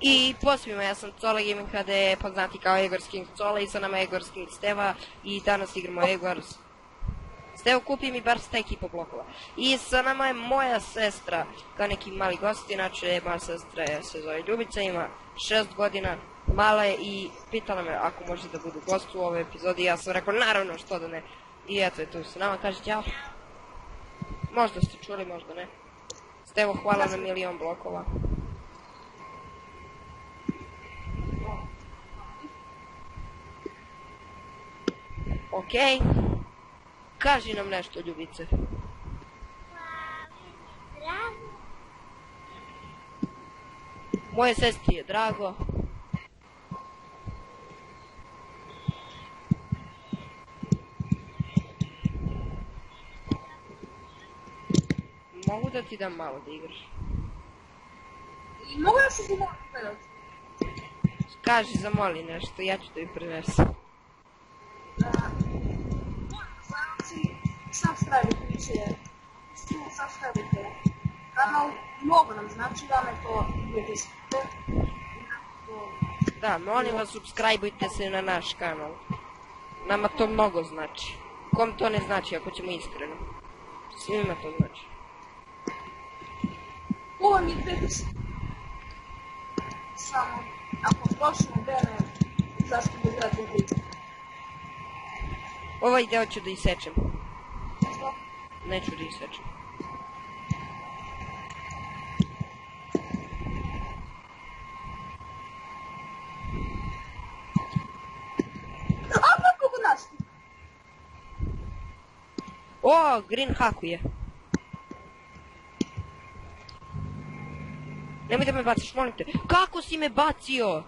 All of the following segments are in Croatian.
I posvima, ja sam Cola Gaming HD, poznati kao Egor's King Cola i sa nama je Egor's King Steva i danas igramo Egor's. Stevo, kupi mi bar stek i po blokova. I sa nama je moja sestra, kao neki mali gost, inače moja sestra se zove Ljubica, ima 6 godina, mala je i pitala me ako može da budu gost u ovoj epizodi, ja sam rekao naravno što da ne. I eto je tu sa nama, kaže ćao. Možda ste čuli, možda ne. Stevo, hvala na 1.000.000 blokova. Okej. Kaži nam nešto, Ljubice. Moje sestri je drago. Mogu da ti dam malo da igraš? Mogu da se zamoli gledati? Kaži, zamoli nešto, ja ću da ju prenesem. Subscribe-ite kanal, mnogo nam znači da me to budete. Da, molim vas, subscribe-ujte se na naš kanal. Nama to mnogo znači. Kom to ne znači, ako ćemo iskreno. Svima to znači. Ovo mi je prepis. Samo, ako prošlo vreme, zašto bi gledati u video? Ovaj deo ću da isečem. Neću da isečem. O, Green hakuje. Nemoj da me baciš, molim te. Kako si me bacio?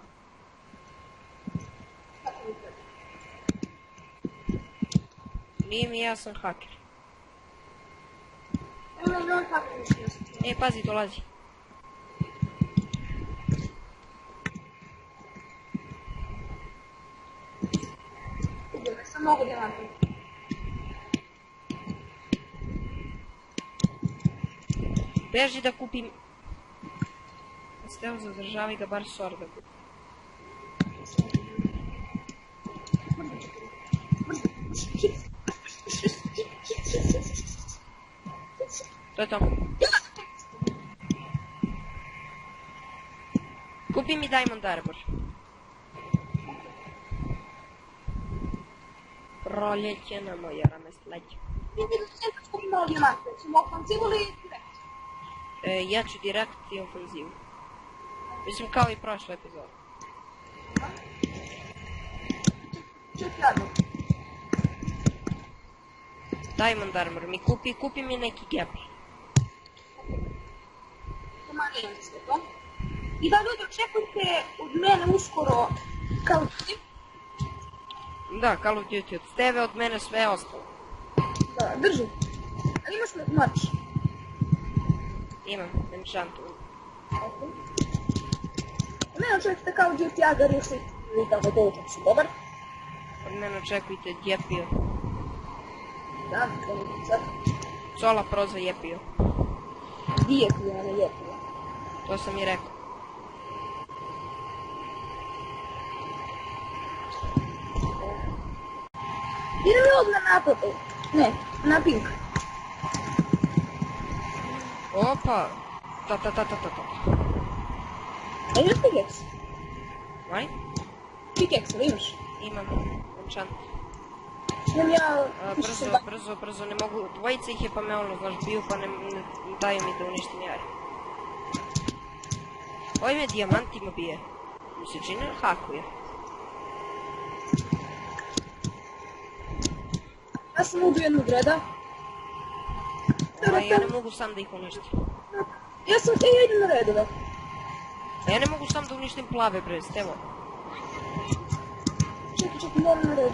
Nije mi, ja sam haker. E, pazi, dolazi. Sam mogu dijamanti. Beži da kupim... Stevo, zadržavaj da bar sor da kupim. To je to. Kupi mi Diamond Arbor. Proljeće na moje rame sleće. Ja ću direkt i ofenzivu. Mislim kao i prošla epizoda. Diamond Armor mi kupi mi neki gap. I da ljudi očekujte od mene uskoro Call of Duty. Da, Call of Duty od Steve, od mene sve ostalo. Da, drži. Ali imaš me mač? Imam, šantu. Od mene očekujte Call of Duty, ja ga riješim. I tako to učem si dobar. Od mene očekujte Jepio. Da, to je sad. Cola proza Jepio. Dijepio, a ne Jepio. To sam i rekao. Idem li odmah na purple? Ne, na pink. Opa! Ta. A imaš pickaxe? Aj? Pickaxe, ali imaš? Imam, enchant. Imam ja... Brzo, ne mogu, dvojica ih je pa me ono, znaš, biju pa ne daju mi da uništim jaj. Ovo me dijamantima bije. Mi se čini hakuje. Ja sam ubio jednog reda. Ja ne mogu sam da ih uništim. Ja idem na redove. Ja ne mogu sam da uništim plave, bre, Stevo. Čekaj, moram na red.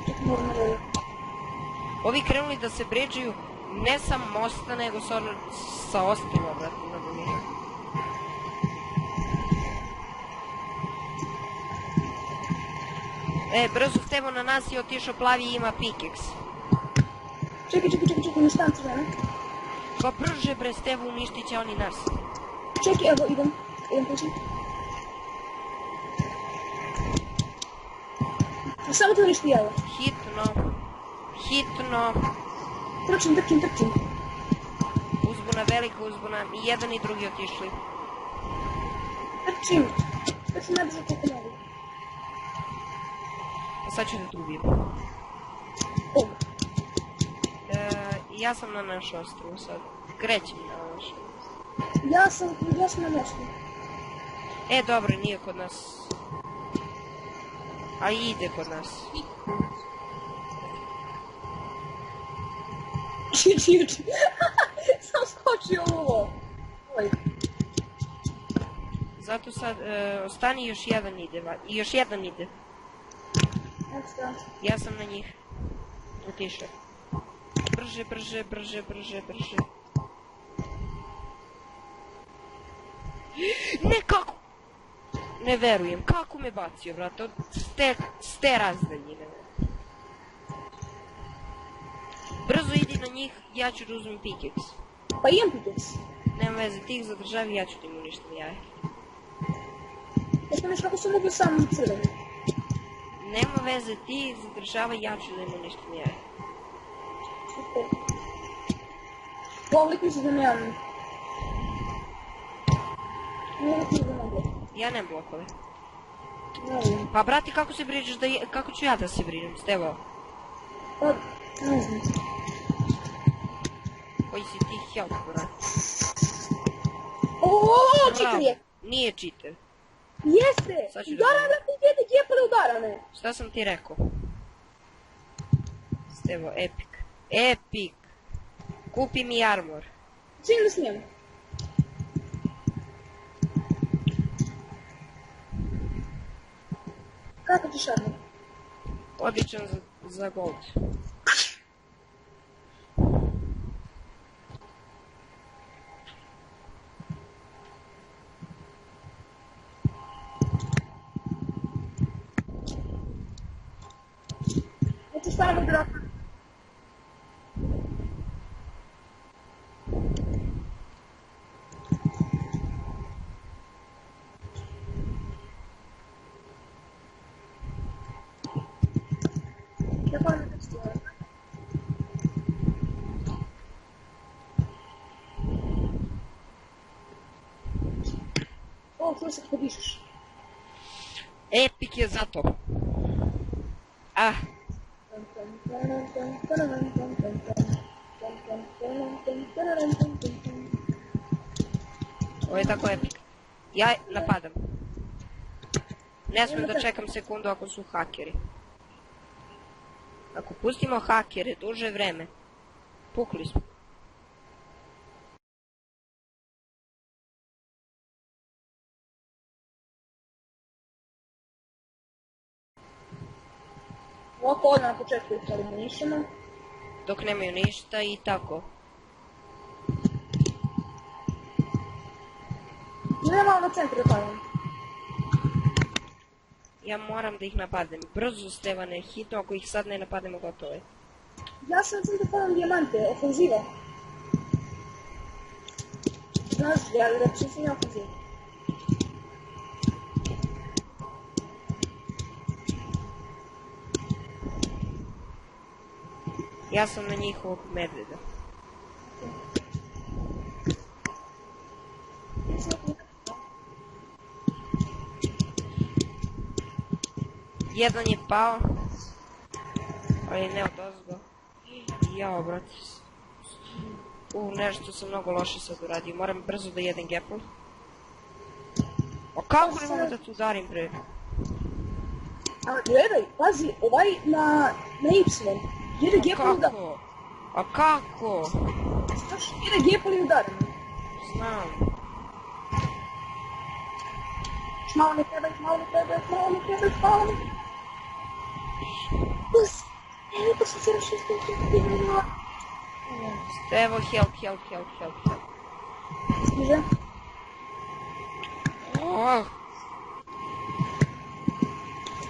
Čekaj, moram na red. Ovi krenuli da se bređaju ne sa mosta, nego sa ostrima, brate, na dominu. Brzo, Stevo, na nas je otišao plavi i ima pickaxe. Čekaj, ne štanci mene. Pa brže bre, Stevo, uništit će oni nas. Čekaj, evo, idem kući. Samo te uništi jelo. Hitno. Trčim. Uzbuna, velika uzbuna, i jedan i drugi otišli. Trčim najbrže koliko mogu. A sad ću da te ubijem. Ja sam na našu ostrovu sad. Krećem na našu. Ja sam na našu. Dobro, nije kod nas. A ide kod nas. Či. Sam skočio u ovo. Oj. Zato sad, ostani još jedan ide. I još jedan ide. Ja sam na njih. Otišao. Brže. Ne, kako? Ne verujem, kako me bacio, brate, od ste razdaljine. Brzo idi na njih, ja ću da uzmem pikeks. Pa imam pikeks. Nema veze, ti ih zadržavi, ja ću da im uništim jaje. Jeste nešto kako su mogli sam crveni. Nema veze, ti ih zadržavaj, ja ću da im uništim jaje. Super. Povlik mi se da nemam. Ja nemam blokove. Ne. Pa brati, kako se brineš da kako ću ja da se brinem, Stevo? Pa, ne znam. Koji si ti help, brati? Oooo, cheater je! Nije cheater. Jeste! Udara me ti djede djepale udara me! Šta sam ti rekao? Stevo, epic. Kupi mi armor. Čim s njim? Kako ti šarno? Odličan za gold. Ja ti stvarno dropa. Čuo se kako dišeš. Epic je zato. Ovo je tako epic. Ja napadam. Ne smijem da čekam sekundu ako su hakeri. Ako pustimo hakere duže vreme, pukli smo. Ovako odmah na početku ih eliminišemo. Dok nemaju ništa i tako. Idemo malo na centru da palim. Ja moram da ih napadnem. Brzo, Stevane, hitno, ako ih sad ne napadnemo, gotovo je. Ja sam na centru palim dijamante, ofenziva. Znaš, ja reći sam ja ofenziva. Ja sam na njihovog medveda. Jedan je pao. Ali ne odozgo. Jao, brate. Nešto sam mnogo loše sad uradio. Moram brzo da jedem gapple. O kako ne mogu da tu udarim, bre? A gledaj, pazi, ovaj na Y. Jede gapple udar. A kako? Znaš, jede gapple udar. Znam. Malo ne treba. Evo to sam se rašistio. Stevo, help. Stiže?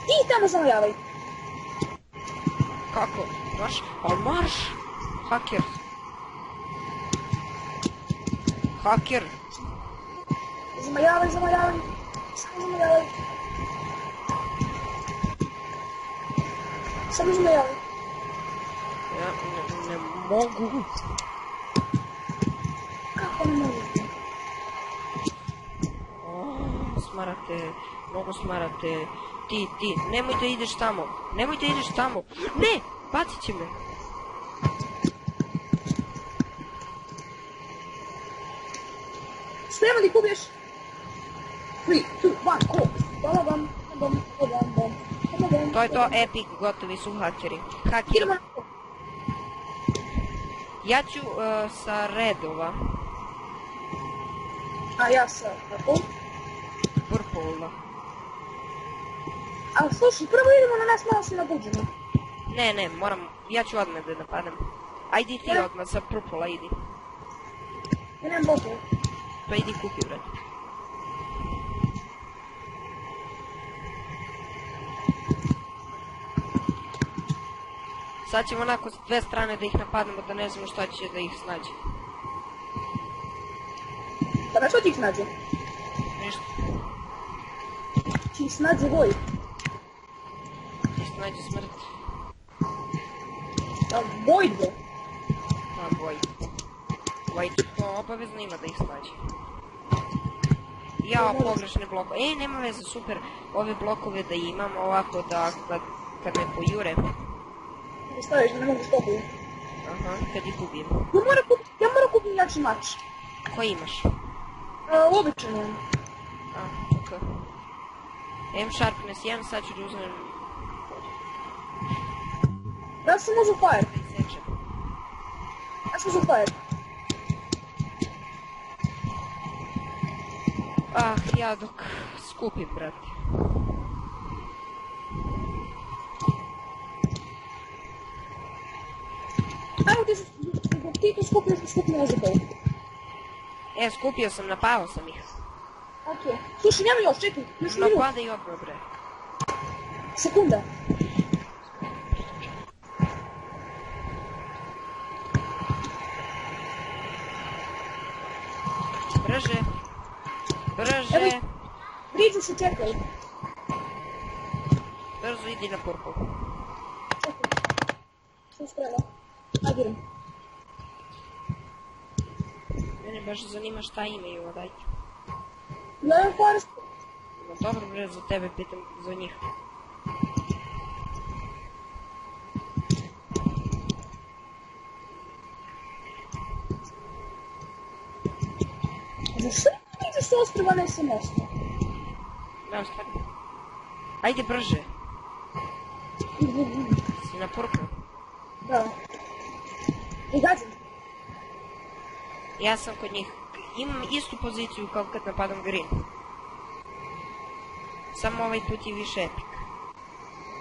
Ti tamo samo javaj. Kako? Marš? Pa marš! Haker! Haker. Zamajavaj. Samo zamajavaj. Samo zamajavaj. Ja ne mogu. Kako ne mogu? Smarate, mnogo smarate. Ti, nemoj da ideš tamo. Ne, bacit će me. Spreman da ih ubiješ? 3, 2, 1, go! Bom. To je to, epic, gotovi su hakeri. Hakeri. Idemo na to. Ja ću sa redova. A ja sa tako. Purple. A slušaj, prvo idemo na nas, malo se nabuđimo. Ne, moram, ja ću odmah da napadam. Ajdi ti odmah sa purple, idi. Ja nemam botova. Pa idi kupi, brate. Sad ćemo onako s dve strane da ih napadnemo, da ne znamo šta će da ih snađe. Pa što ti ih snađe? Ništa. Ti ih snađe voj. Ti snađe smrt. Da, Void. Void, to obavezno ima da ih snađe. Ja, pogrešne blokove. Nema veze, super. Ove blokove da imam ovako da kad me pojure. Da staviš da ne mogu stopiti. Aha, kad ih ubijem. Ja moram kupiti jači mač. Koji imaš? Običan je. Ok. Imam sharpness 1, sad ću da uzmem... Ja sam uzeo fire. Ja dok skupim, brate. Ajmo ti tu skupio na zabavu. Skupio sam, napao sam ih. Okej. Slušaj, nema još, čekaj. Još minut. Napadaj odmah, bre. Sekunda. Brže. Priđu se, čekaj. Brzo idi na purple. Čekaj. Što sprema? Ajde idem. Mene baš zanima šta imaju, dajte. Ja imam forest. Dobro, bre, za tebe pitam, za njih. Zašto ne ideš s ostrava, ne sa mosta? Da, stvarno. Ajde brže. Si na purple? Da. I gađam. Ja sam kod njih. Imam istu poziciju kao kad napadam green. Samo ovaj put je više epic.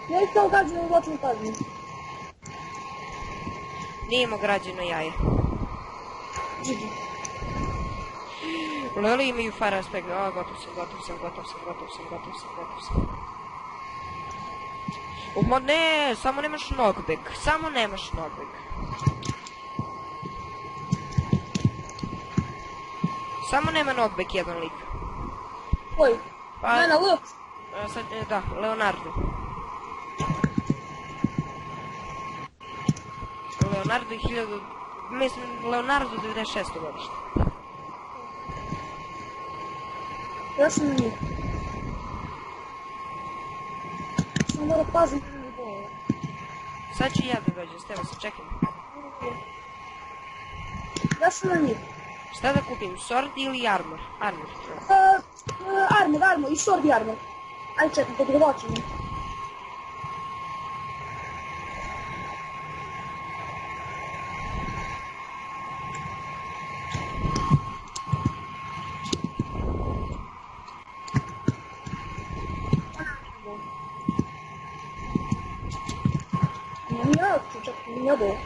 Ja ih kao gađam u zločinu pažnju. Nije imao građeno jaje. Žiđi. Loli imaju fire aspect. O, gotov sam. Ne, samo nemaš knockback. Samo nema knockback jedan lik. Koji? Pa... Ne, na L. Da, Leonardo. Leonardo je 1000... Mislim, Leonardo 96. godište. Ja sam na njih. Samo moram pazim na njih bolo. Sad ću ja da dođem, s tebe se čekam. Ja sam na njih. Šta da kupim, sword ili armor? Armor. Armor, i sword i armor. Ajde čekam, podgovoću mi. Ja ću čak mi oboje.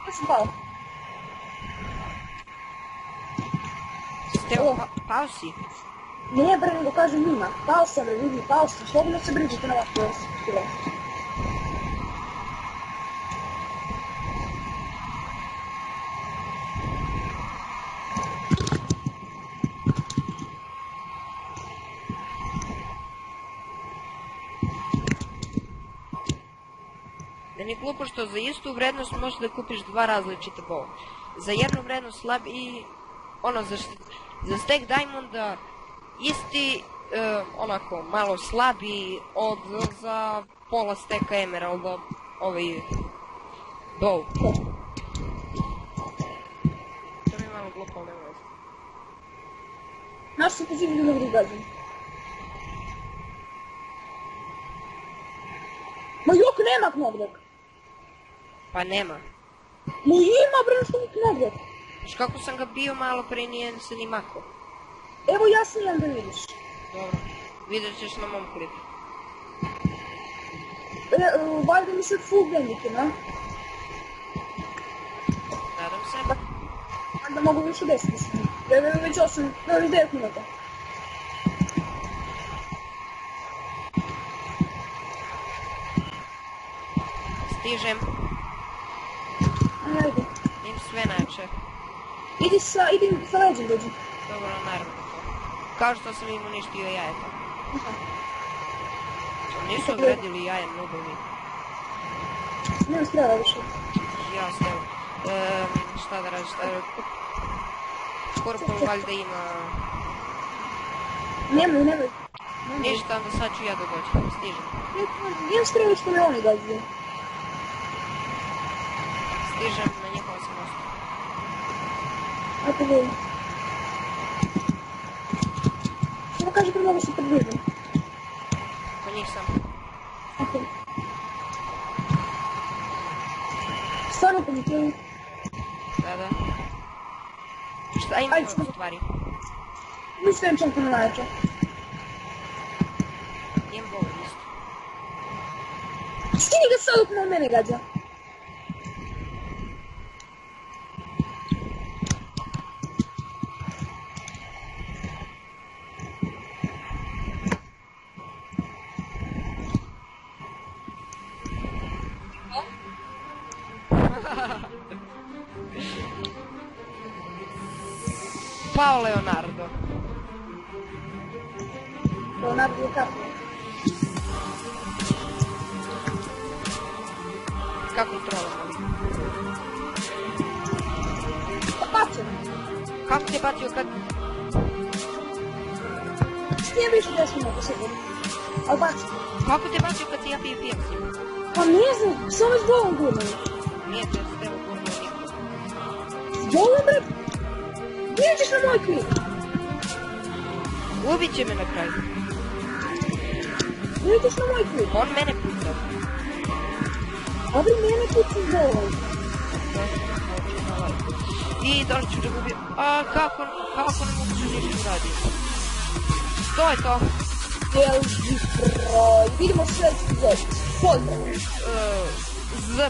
Ja sam pao. Steo, pao si? Ne, bre, nego kažem njima. Pao sam, ljudi, pao sam. Slobodno se brižite na vas skoro. Meni je glupo što za istu vrednost možeš da kupiš dva različita bola. Za jednu vrednost slab i ono za stek diamonda isti onako malo slabiji od za pola steka emeralda ovaj bow. To mi je malo glupo, ali nema veze. Naš se pozivi da ne gađam. Ma jok, nema knobljak. Pa nema. Ma ima, bre, što mi knobljak. Znaš kako sam ga bio malo pre, nije se ni mako. Evo ja snimam da vidiš. Dobro, vidjet ćeš na mom klipu. Valjda mi se full bandike, ne? Nadam se. Valjda mogu više 10 mislim. Ja već 8, 9 minuta. Stižem. Ajde. Idem sve najče. Idi sa leđem dođi. Dobro, naravno to. Kao što sam im uništio jajeta. Nisu odredili jajem nubovi. Nemam strela više. Ja stevo. Šta da radi, šta da radi. Purple valjda ima... Nemoj. Ništa, onda sad ću ja da dođem. Stižem. Nijem strela što me oni gađaju. Stižem, na njihovom sam mostu. Ako vidim. Samo kaže da mogu se podvijem. Po njih sam. Ok. Stvarno po njih, ili? Da. Šta ima u stvari? Mislim čem to na najče. Nijem bovu isto. Stini ga sad dok na mene gađa. Pao Leonardo. Leonardo je kako? Kako trolom, ali? Pa bacio. Kako te bacio kad... Nije više 10 minuta sigurno. Ali bacio. Kako te bacio kad ti ja pijem s njim? Pa ne znam, samo s bolom gurnali. Nije te s tevo gurno niko. S bolom, bre? Gdje ćeš na moj klip? Ubit će me na kraju. Gdje ćeš na moj klip? On mene puca. A bre, mene puca s bolom. I da li ću da gubijem? A kako ne mogu se ništa uraditi? To je to. Delži pro. Vidimo sljedeći epizod. Pozdrav. Z